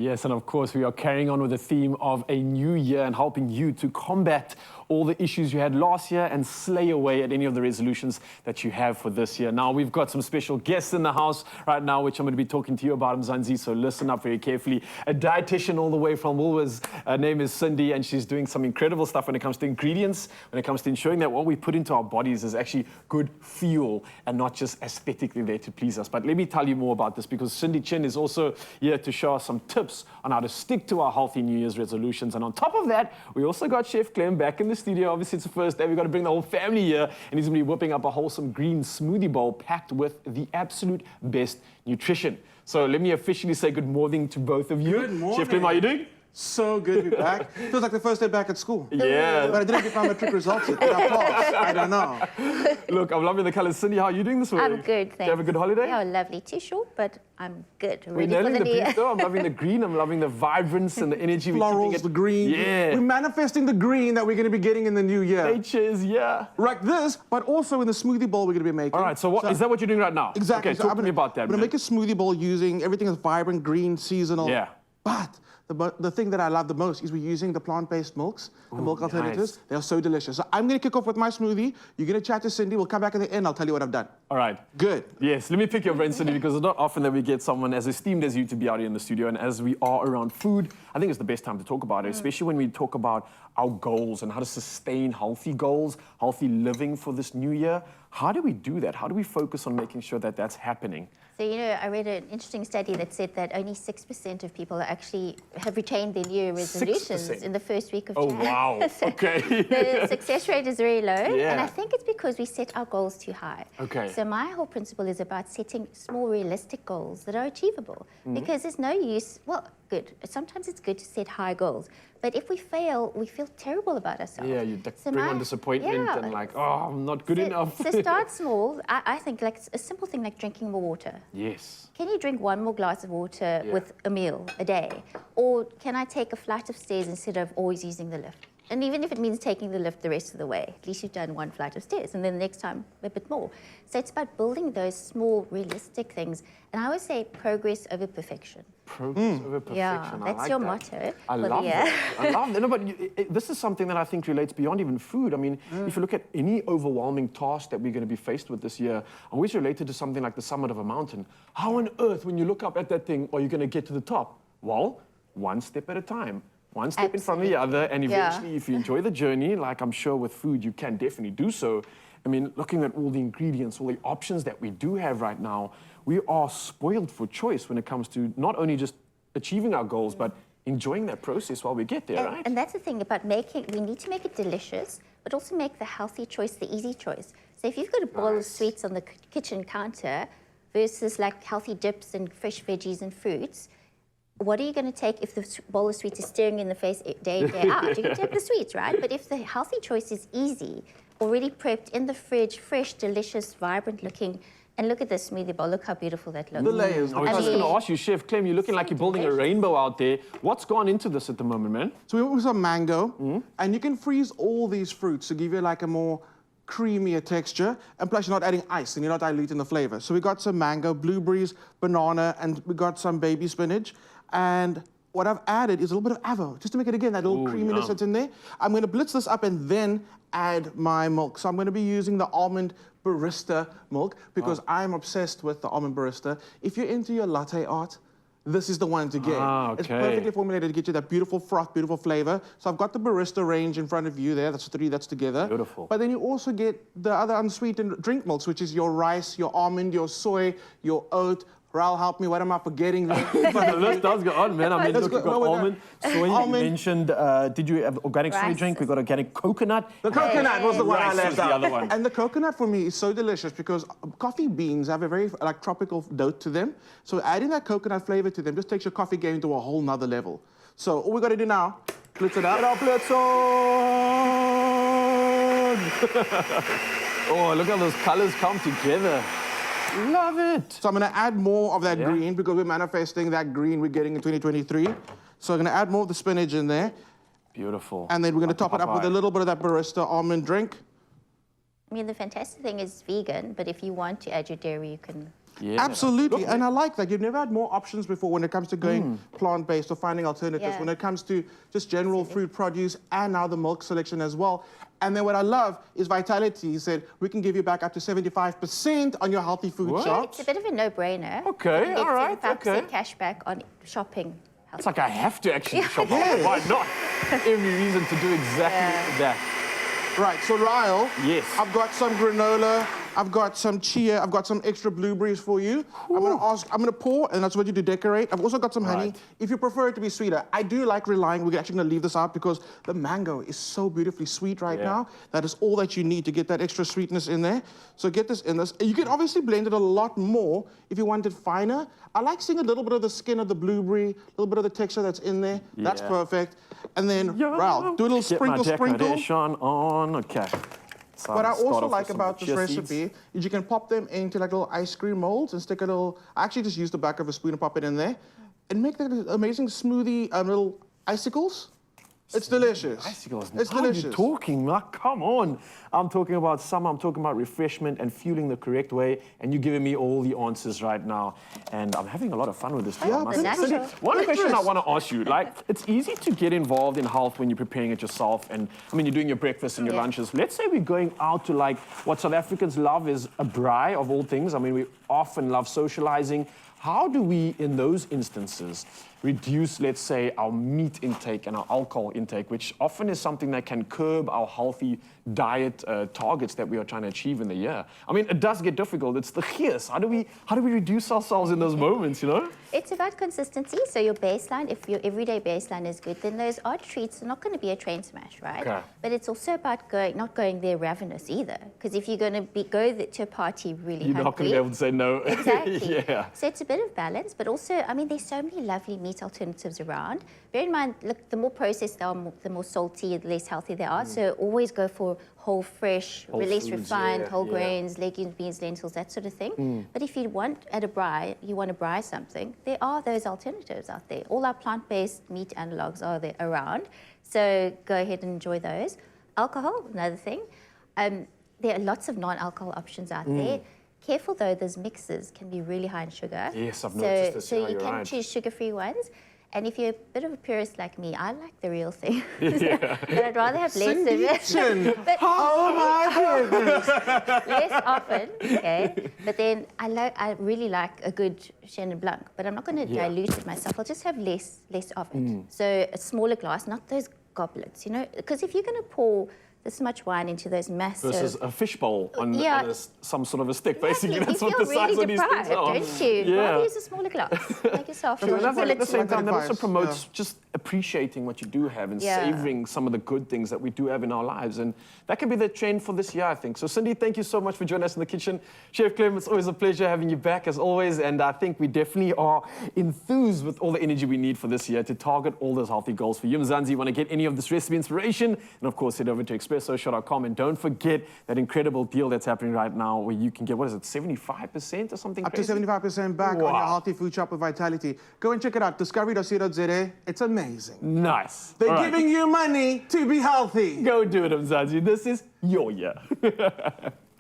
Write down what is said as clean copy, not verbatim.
Yes, and of course, we are carrying on with the theme of a new year and helping you to combat all the issues you had last year and slay away at any of the resolutions that you have for this year. Now, we've got some special guests in the house right now, which I'm going to be talking to you about, Mzansi, so listen up very carefully. A dietitian all the way from Woolworths. Her name is Cindy, and she's doing some incredible stuff when it comes to ingredients, when it comes to ensuring that what we put into our bodies is actually good fuel and not just aesthetically there to please us. But let me tell you more about this, because Cindy Chin is also here to show us some tips on how to stick to our healthy New Year's resolutions. And on top of that, we also got Chef Clem back in the studio. Obviously, it's the first day. We've got to bring the whole family here, and he's going to be whipping up a wholesome green smoothie bowl packed with the absolute best nutrition. So let me officially say good morning to both of you. Good morning. Chef Clem, how are you doing? So good to be back. Feels like the first day back at school. Yeah. But I didn't get my matric results yet. Did I pass? I don't know. Look, I'm loving the colors. Cindy, how are you doing this morning? I'm good, thanks. Did you have a good holiday? Yeah, lovely. Too short, but I'm good. We're Ready for nailing the the new year. pink though. I'm loving the green. I'm loving the vibrance and the energy. Florals, the green. Yeah. We're manifesting the green that we're going to be getting in the new year. Nature is, yeah. Like this, but also in the smoothie bowl we're going to be making. All right, so is that what you're doing right now? Exactly. Okay, So talk to me about that, I'm going to make a smoothie bowl using everything that's vibrant, green, seasonal. Yeah. But the thing that I love the most is we're using the plant-based milks, the milk alternatives. Nice. They are so delicious. So I'm going to kick off with my smoothie. You're going to chat to Cindy. We'll come back at the end. I'll tell you what I've done. All right. Good. Yes, let me pick your brain, Cindy, because it's not often that we get someone as esteemed as you to be out here in the studio. And as we are around food, I think it's the best time to talk about it, especially when we talk about our goals and how to sustain healthy goals, healthy living for this new year. How do we do that? How do we focus on making sure that that's happening? So, you know, I read an interesting study that said that only 6% of people have retained their New Year resolutions 6%? in the first week of Oh, January. wow. So Okay. the success rate is very low, Yeah. and I think it's because we set our goals too high. Okay. So my whole principle is about setting small, realistic goals that are achievable, because there's no use, well, good. Sometimes it's good to set high goals, but if we fail, we feel terrible about ourselves. Yeah, you bring on disappointment and like, oh, I'm not good enough. So start small. I think like a simple thing like drinking more water. Yes. Can you drink one more glass of water with a meal a day? Or can I take a flight of stairs instead of always using the lift? And even if it means taking the lift the rest of the way, at least you've done one flight of stairs, and then the next time a bit more. So it's about building those small, realistic things. And I always say progress over perfection. Progress over perfection. Yeah, I that's like your that. motto I for the love year. that. I love that. No, but this is something that I think relates beyond even food. I mean, if you look at any overwhelming task that we're going to be faced with this year, always related to something like the summit of a mountain. How on earth, when you look up at that thing, are you going to get to the top? Well, one step at a time. One step in front of the other, and eventually, if you enjoy the journey, like I'm sure with food, you can definitely do so. I mean, looking at all the ingredients, all the options that we do have right now, we are spoiled for choice when it comes to not only just achieving our goals, but enjoying that process while we get there, right? And that's the thing about we need to make it delicious, but also make the healthy choice the easy choice. So if you've got a bowl of sweets on the kitchen counter versus like healthy dips and fresh veggies and fruits, what are you going to take if the bowl of sweets is staring you in the face day in, day out? You're going to take the sweets, right? But if the healthy choice is easy, already prepped in the fridge, fresh, delicious, vibrant looking, and look at this smoothie bowl. Look how beautiful that looks. The layers. I was going to ask you, Chef Clem, you're looking like you're building a rainbow out there. What's gone into this at the moment, man? So we went with some mango, and you can freeze all these fruits to give you like a more creamier texture, and plus you're not adding ice and you're not diluting the flavor. So we got some mango, blueberries, banana, and we got some baby spinach. And what I've added is a little bit of avo, just to make it again, that little creaminess that's in there. I'm going to blitz this up and then add my milk. So I'm going to be using the almond barista milk because I'm obsessed with the almond barista. If you're into your latte art, this is the one to get. It's perfectly formulated to get you that beautiful froth, beautiful flavor. So I've got the barista range in front of you there. That's 3 that's together. Beautiful. But then you also get the other unsweetened drink milks, which is your rice, your almond, your soy, your oat. Raul, help me. What am I forgetting there? The list does go on, man. I mean, look, you've got almond, soy, you mentioned, did you have organic soy drink? We've got organic coconut. The coconut was the one I Rice left was the out. other one. And the coconut for me is so delicious because coffee beans have a very like tropical note to them. So adding that coconut flavor to them just takes your coffee game to a whole nother level. So all we got to do now, blitz it up. Get up, blitz on! Oh, look how those colors come together. Love it. So I'm going to add more of that green because we're manifesting that green we're getting in 2023. So I'm going to add more of the spinach in there. Beautiful. And then we're going to top it up with a little bit of that barista almond drink. I mean, the fantastic thing is vegan, but if you want to add your dairy, you can Yeah. Absolutely, and I like that. You've never had more options before when it comes to going plant-based or finding alternatives, Yeah. when it comes to just general fruit produce and now the milk selection as well. And then what I love is Vitality said, we can give you back up to 75% on your healthy food What? shops. It's a bit of a no-brainer. Okay, You can get all right, 75% okay. cash back on shopping. It's like I have to actually shop. Yeah. Why not? Every reason to do exactly that. Right, so Ryle, Yes. I've got some granola, I've got some chia, I've got some extra blueberries for you. I'm gonna pour, and that's what you do, decorate. I've also got some honey. Right. If you prefer it to be sweeter, I do like relying, we're actually gonna leave this out because the mango is so beautifully sweet right Yeah. now. That is all that you need to get that extra sweetness in there. So get this in this. You can obviously blend it a lot more if you want it finer. I like seeing a little bit of the skin of the blueberry, a little bit of the texture that's in there. That's Yeah. perfect. And then, Ryle, do a little sprinkle, Get my sprinkle. decoration on. Okay. So What I I'll start also off like with some about this chia recipe seeds. is you can pop them into like little ice cream molds and stick a little, I actually just use the back of a spoon and pop it in there and make that amazing smoothie little icicles. It's delicious. Icicles. It's How are you delicious. talking, Mark? Come on. I'm talking about summer. I'm talking about refreshment and fueling the correct way. And you're giving me all the answers right now. And I'm having a lot of fun with this. Yeah, I must the say. natural. One question I Interest. want to ask you, like, it's easy to get involved in health when you're preparing it yourself. And I mean, you're doing your breakfast and your Yeah. lunches. Let's say we're going out to like what South Africans love is a braai of all things. I mean, we often love socializing. How do we, in those instances, reduce, let's say, our meat intake and our alcohol intake, which often is something that can curb our healthy diet targets that we are trying to achieve in the year? I mean, it does get difficult. It's the gears. How do we reduce ourselves in those moments, you know? It's about consistency. So your baseline, if your everyday baseline is good, then those odd treats are not going to be a train smash, right? Okay. But it's also about not going there ravenous either. Because if you're going to go to a party really You're hungry, not going to be able to say no. Exactly. Yeah. So it's a bit of balance, but also, I mean, there's so many lovely meat alternatives around. Bear in mind, look, the more processed they are, the more salty, the less healthy they are. So always go for whole, fresh, Whole less foods, refined, yeah, whole yeah. grains, legumes, beans, lentils, that sort of thing. But if you want at a braai, you want to braai something, there are those alternatives out there. All our plant-based meat analogs are there around. So go ahead and enjoy those. Alcohol, another thing. There are lots of non-alcohol options out there. Careful though, those mixes can be really high in sugar. Yes, I've noticed this. So Yeah, you you're can right. choose sugar-free ones. And if you're a bit of a purist like me, I like the real thing. But I'd rather have less of it. Chin. But Oh my goodness. less often, okay? But then I really like a good Chenin Blanc, but I'm not going to Yeah. dilute it myself. I'll just have less of it. So a smaller glass, not those goblets, you know? Because if you're going to pour this much wine into those massive... Versus a fishbowl on, Yeah. on some sort of a stick, basically. Exactly. That's You what feel the size really of these things deprived, are. don't you? Yeah. Rather use a smaller glass. Make yourself feel And I think at the same time, that also advice, promotes yeah. just appreciating what you do have and Yeah. savoring some of the good things that we do have in our lives. And that can be the trend for this year, I think. So, Cindy, thank you so much for joining us in the kitchen. Chef Clem, it's always a pleasure having you back, as always. And I think we definitely are enthused with all the energy we need for this year to target all those healthy goals for you. Mzansi, you want to get any of this recipe inspiration? And of course, head over to expressoshow.com. And don't forget that incredible deal that's happening right now where you can get, what is it, 75% or something Up to crazy? 75% back on your Wow. healthy food shop with Vitality. Go and check it out, discovery.co.za. It's amazing. Nice. They're All right. giving you money to be healthy. Go do it, Mzansi. This is your year.